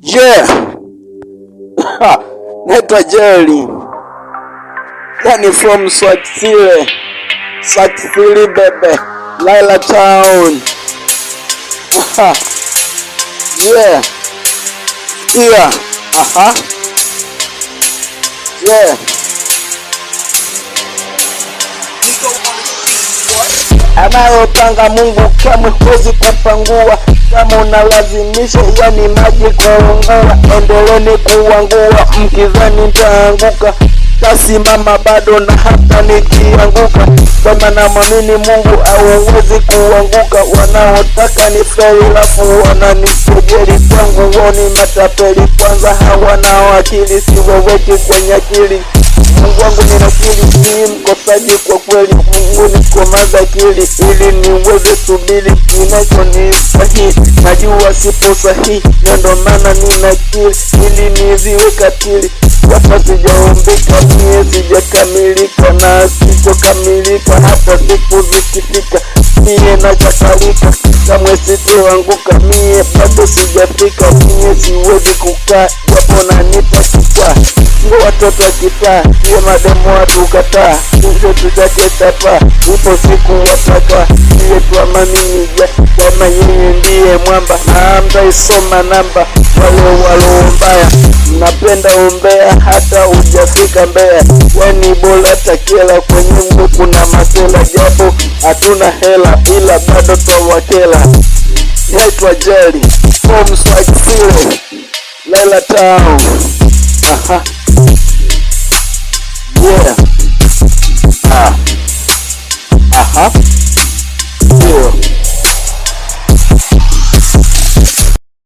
Yeah. Naitwa Jerry. Yani from Swatile bebe. Laila Town. Yeah. Yeah. Yeah. Anayopanga Mungu kamwe huwezi kupangua. Kama unalazimisha yani maji kwa ungoa. Endeleni kuangua mkizani nitaanguka. Tasimama bado na hata nikianguka. Kama na mwamini Mungu hauwezi kuanguka. Wanaotaka ni feli lafu wananikejeli. Kwangu woni matapeli kwanza hawana akili. Siwaweki kwenye akili. Mungu wangu ninakili si mkosaji kwa kweli. Mungu nikomaza akili ili niweze subiri kinacho ni sahihi. Najua sipo sahihi ndo maana ninakili ili niziwe katili. Hapa sijaombika mie sijakamilika na sitokamilika hata siku zikifika. Mie nachakalika kamwe sitoanguka mie bado sijafika. Mie siwezi kukaa japo nanipa kitaa. Sio watoto kitaa sio mademo watu kataa. Sio tutake tapa upo siku wataka. Sio tuamanija kama yeye ndiye mwamba. Na mtaisoma namba wale walombaya. Napenda umbea hata ujafika Mbeya. Weni bora takela kwenye mgu kuna masela. Japo hatuna hela ila bado tawakela. Naitwa Jerry from Swatile Laila Town. Yeah.